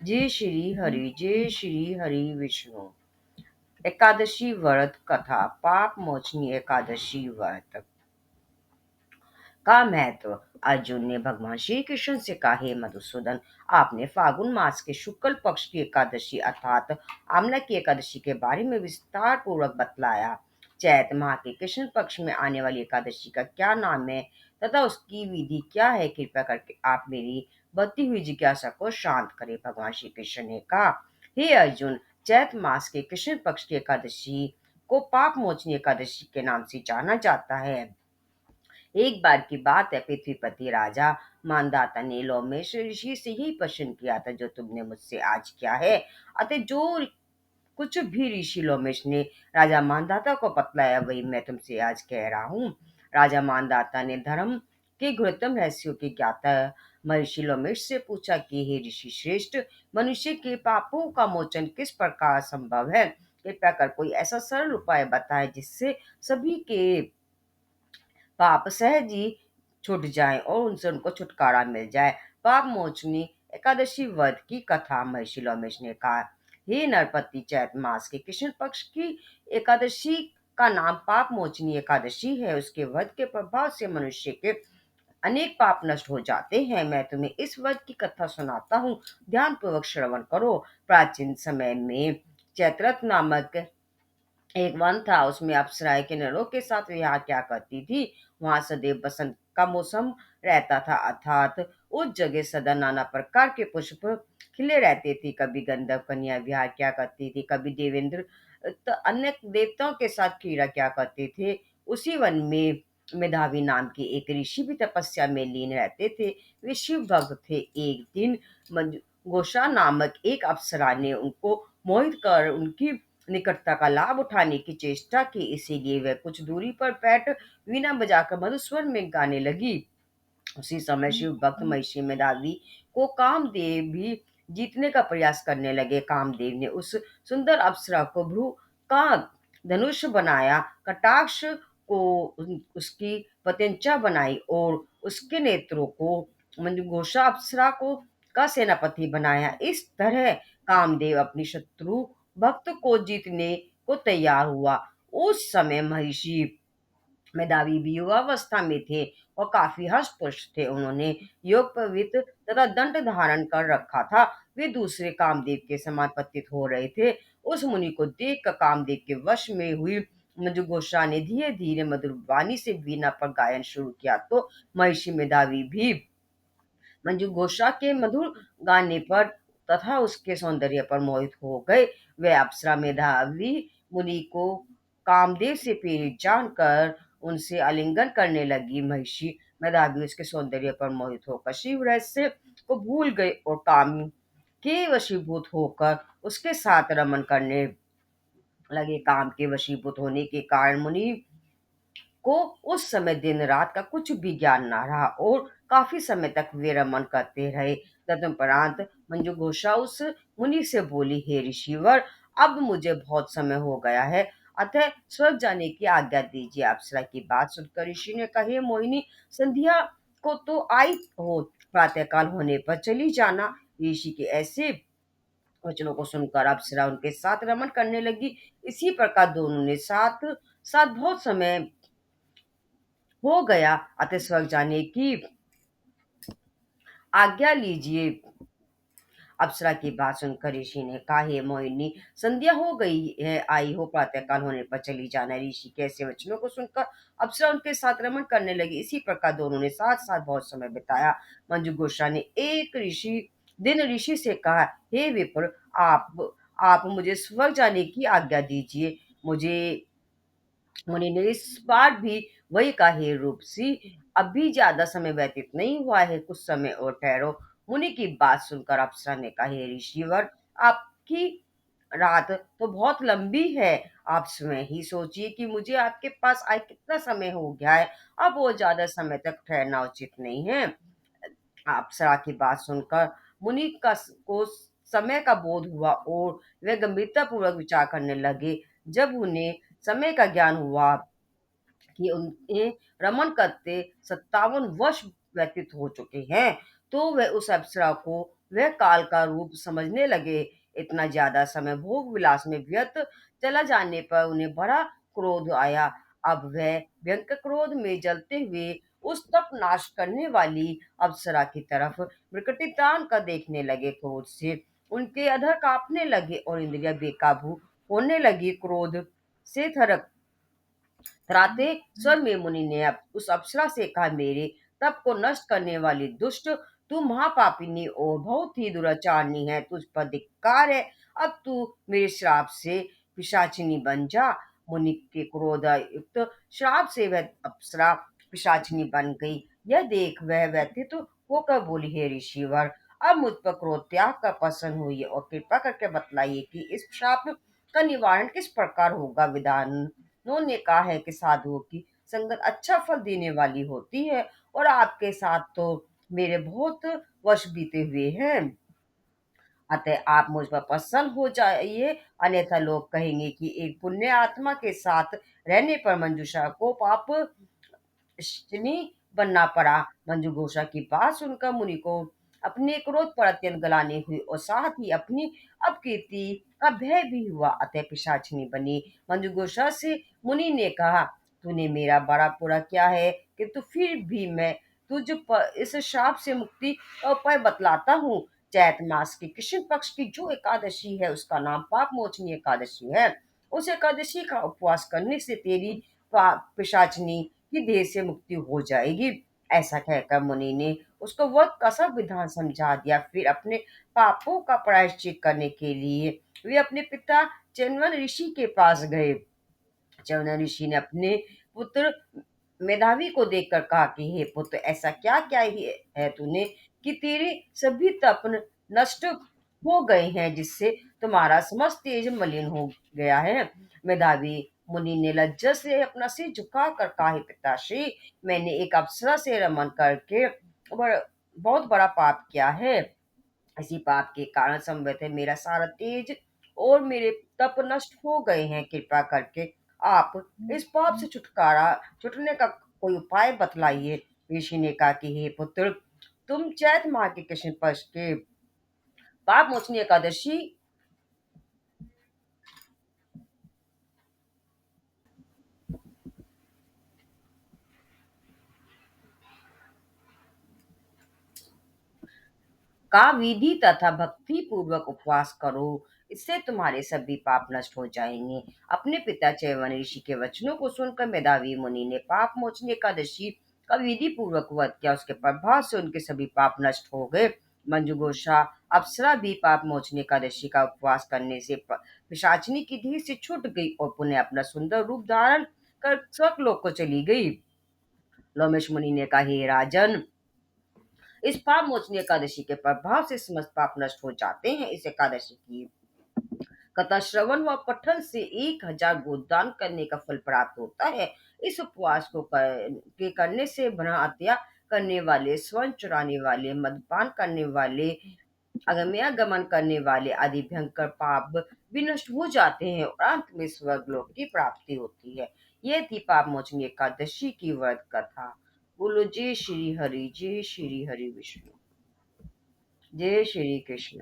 जय श्री हरि विष्णु। एकादशी व्रत कथा। पाप मोचनी एकादशी व्रत का महत्व। अर्जुन ने भगवान श्री कृष्ण से कहा, हे मधुसूदन, आपने फागुन मास के शुक्ल पक्ष की एकादशी अर्थात आमला की एकादशी के बारे में विस्तार पूर्वक बतलाया। चैत माह के कृष्ण पक्ष में आने वाली एकादशी का क्या नाम है तथा उसकी विधि क्या है, कृपया करके आप मेरी बढ़ती हुई जिज्ञासा को शांत करें। भगवान श्री कृष्ण ने कहा, हे अर्जुन, चैत मास के कृष्ण पक्ष की एकादशी को पाप मोचनी एकादशी के नाम से जाना जाता है। एक बार की बात है, पृथ्वीपति राजा मानदाता ने लोमेश ऋषि से यही प्रश्न किया था जो तुमने मुझसे आज किया है। अतः जो कुछ भी ऋषि लोमेश ने राजा मानदाता को बतलाया वही मैं तुमसे आज कह रहा हूँ। राजा मानदाता ने धर्म के गुरुतम रहस्यों की ज्ञाता महर्षि लोमेश से पूछा कि हे ऋषि श्रेष्ठ, मनुष्य के पापों का मोचन किस प्रकार संभव है। कृपया कर कोई ऐसा सरल उपाय बताए जिससे सभी के पाप सहज ही छूट जाए और उनसे उनको छुटकारा मिल जाए। पाप मोचनी एकादशी व्रत की कथा। महर्षि लोमेश ने कहा, हे नरपति, चैत मास के कृष्ण पक्ष की एकादशी का नाम पाप मोचनी एकादशी है। उसके व्रत के प्रभाव से मनुष्य के अनेक पाप नष्ट हो जाते हैं। मैं तुम्हें इस व्रत की कथा सुनाता हूँ, ध्यान पूर्वक श्रवण करो। प्राचीन समय में चैत्रथ नामक एक वन था, उसमें अप्सराएं किन्नरों के साथ विहार क्या करती थी। वहां सदैव बसंत का मौसम रहता था, अर्थात उस जगह सदा नाना प्रकार के पुष्प खिले रहते थे। कभी गंधर्व कन्या विहार क्या करती थी, कभी देवेंद्र तो अन्य देवताओं के साथ क्रीड़ा क्या करते थे। उसी वन में मेधावी नाम के एक ऋषि भी तपस्या में लीन रहते थे। वे शिव भक्त थे। एक दिन घोषा नामक एक अप्सरा ने उनको मोहित कर उनकी निकटता का लाभ उठाने की चेष्टा की, इसीलिए वह कुछ दूरी पर बैठ वीणा बजाकर मधुस्वर में गाने लगी। उसी समय शिव भक्त महिषी मेधावी को कामदेव भी जीतने का प्रयास करने लगे। कामदेव ने उस सुंदर अप्सरा को भ्रू का धनुष बनाया, कटाक्ष को उसकी पतंचा बनाई और उसके नेत्रों को घोषा अप्सरा को का सेनापति बनाया। इस तरह कामदेव अपनी शत्रु भक्त को जीतने को तैयार हुआ। उस समय महिषी मेधावी भी युवावस्था में थे और काफी हष्ट पुष्ट थे। उन्होंने योग पवित्र तथा दंड धारण कर रखा था। वे दूसरे कामदेव के समान पतित हो रहे थे। उस मुनि को देख कर कामदेव के वश में हुई मंजुघोषा ने धीरे धीरे मधुर वाणी से वीणा पर गायन शुरू किया तो महिषी मेधावी भी मंजू घोषा के मधुर गाने पर तथा उसके सौंदर्य पर मोहित हो गए। वे अप्सरा मेधावी मुनि को कामदेव से प्रेरित जानकर उनसे आलिंगन करने लगी। महिषी मेधावी उसके सौंदर्य पर मोहित होकर शिव रहस्य को भूल गए और काम के वशीभूत होकर उसके साथ रमन करने लगे। काम के वशीभूत होने के कारण मुनि को उस समय दिन रात का कुछ भी ज्ञान ना रहा और काफी समय तक वे रमन करते रहे। तदुपरांत मंजू घोषा उस मुनि से बोली, हे ऋषिवर, अब मुझे बहुत समय हो गया है, अतः स्वर्ग जाने की आज्ञा दीजिए। अप्सरा की बात सुनकर ऋषि ने कहा, हे मोहिनी, संध्या को तो आई हो, प्रातःकाल होने पर चली जाना। ऋषि के ऐसे वचनों को सुनकर अप्सरा उनके साथ रमन करने लगी। इसी प्रकार दोनों ने साथ साथ बहुत समय हो गया, अतः स्वर्ग जाने की आज्ञा लीजिए। अप्सरा की बात सुनकर ऋषि ने कहा, हे मोहिनी, संध्या हो गई है, आई हो, प्रातःकाल होने पर चली जाना। ऋषि के ऐसे वचनों को सुनकर अप्सरा उनके साथ रमन करने लगी। इसी प्रकार दोनों ने साथ साथ बहुत समय बिताया। मंजू घोषा ने एक ऋषि से कहा, हे विप्र, आप मुझे स्वर्ग जाने की आज्ञा दीजिए। मुझे मुनि ने इस बार भी वही कहा, हे रूपसी, अभी ज्यादा समय व्यतीत नहीं हुआ है, कुछ समय और ठहरो। मुनि की बात सुनकर अप्सरा ने कहा, हे ऋषिवर, आपकी रात तो बहुत लंबी है, आप स्वयं ही सोचिए कि मुझे आपके पास आए कितना समय हो गया है, अब वो ज्यादा समय तक ठहरना उचित नहीं है। अप्सरा की बात सुनकर मुनि को समय का बोध हुआ और वे गंभीरता पूर्वक विचार करने लगे। जब उन्हें समय का ज्ञान हुआ कि उन्हें रमन करते 57 वर्ष व्यतीत हो चुके हैं, तो वह उस अप्सरा को वह काल का रूप समझने लगे। इतना ज्यादा समय भोग विलास में व्यर्थ चला जाने पर उन्हें बड़ा क्रोध आया। अब वह भयंकर क्रोध में जलते हुए उस तप नाश करने वाली अप्सरा की तरफ विकटितान का देखने लगे। क्रोध से उनके अधर कांपने लगे और इंद्रियां बेकाबू होने लगी। क्रोध से थराते स्वर में मुनि ने उस अप्सरा से कहा, मेरे तप को नष्ट करने वाली दुष्ट, तू महापापिनी और बहुत ही दुराचारनी है। तुझ पर धिक्कार है। अब तू मेरे श्राप से पिशाचिनी बन जा। मुनि के क्रोधायुक्त श्राप से वह अप्सरा पिशाचिनी बन गई। यह देख वह व्यथित होकर बोली, हे ऋषिवर, अब मुझ पर क्रोध त्याग कर प्रसन्न हुई और कृपा करके बतलाइए कि इस श्राप का निवारण किस प्रकार होगा। विधान उन्होंने कहा है कि साधुओं की संगत अच्छा फल देने वाली होती है और आपके साथ तो मेरे बहुत वर्ष बीते हुए हैं। अतः आप मुझ पर प्रसन्न हो जाइए, अन्यथा लोग कहेंगे कि एक पुण्य आत्मा के साथ रहने पर मंजूषा को पाप शनि बनना पड़ा। मंजू घोषा की बात सुनकर मुनि को अपने क्रोध पर अत्यंत गलानी हुई और साथ ही अपनी अपकीर्ति का भय भी हुआ। अतः पिशाचिनी बनी। मंजू घोषा से मुनि ने कहा, तूने मेरा बड़ा बुरा किया है, किंतु फिर भी मैं तुझ पर इस श्राप से मुक्ति का उपाय बतलाता हूँ। चैत मास की कृष्ण पक्ष की जो एकादशी है उसका नाम पाप मोचनी एकादशी है। उस एकादशी का उपवास करने से तेरी पिशाचिनी की देह से मुक्ति हो जाएगी। ऐसा कहकर मुनि ने उसको वध का सब विधान समझा दिया। फिर अपने पापों का प्रायश्चित करने के लिए वे अपने पिता चंदन ऋषि के पास गए। चंदन ऋषि ने अपने पुत्र मेधावी को देखकर कहा कि हे पुत्र, ऐसा क्या क्या ही है तूने कि तेरे सभी तपन नष्ट हो गए हैं, जिससे तुम्हारा समस्त तेज मलिन हो गया है। मेधावी मुनि ने लज्जा से अपना सिर झुका कर कहा, "हे पिताश्री, मैंने एक अप्सरा से रमन करके बहुत बड़ा पाप किया है। इसी पाप के कारण संभवतः मेरा सारा तेज और मेरे तप नष्ट हो गए हैं। कृपा करके आप इस पाप से छुटकारा छुटने का कोई उपाय बतलाइए।" ऋषि ने कहा कि हे पुत्र, तुम चैत माह के कृष्ण पक्ष के पाप मोचनी एकादशी का विधि तथा भक्ति पूर्वक उपवास करो। इससे तुम्हारे सभी पाप नष्ट हो जाएंगे। अपने पिता च्यवन ऋषि के वचनों को सुनकर मेधावी मुनि ने पाप मोचनी एकादशी का विधि पूर्वक व्रत किया। उसके प्रभाव से उनके सभी पाप नष्ट हो गए। मंजुघोषा अप्सरा भी पाप मोचनी एकादशी का उपवास करने से पिशाचिनी की धीर से छूट गई और पुनः अपना सुंदर रूप धारण कर स्वर्गलोक को चली गई। लोमेश मुनि ने कहा, हे राजन, इस पाप मोचनी एकादशी के प्रभाव से समस्त पाप नष्ट हो जाते हैं। इस एकादशी की कथा श्रवण व पठन से 1,000 गोदान करने का फल प्राप्त होता है। इस उपवास को करने से भ्रम हत्या करने वाले, स्वर्ण चुराने वाले, मदपान करने वाले, अगम्य करने वाले आदि भयंकर पाप भी नष्ट हो जाते हैं और अंत में स्वर्गलोक की प्राप्ति होती है। यह थी पाप मोचनी एकादशी की व्रत कथा। बोलो जय श्री हरि, जय श्री हरि विष्णु, जय श्री कृष्ण।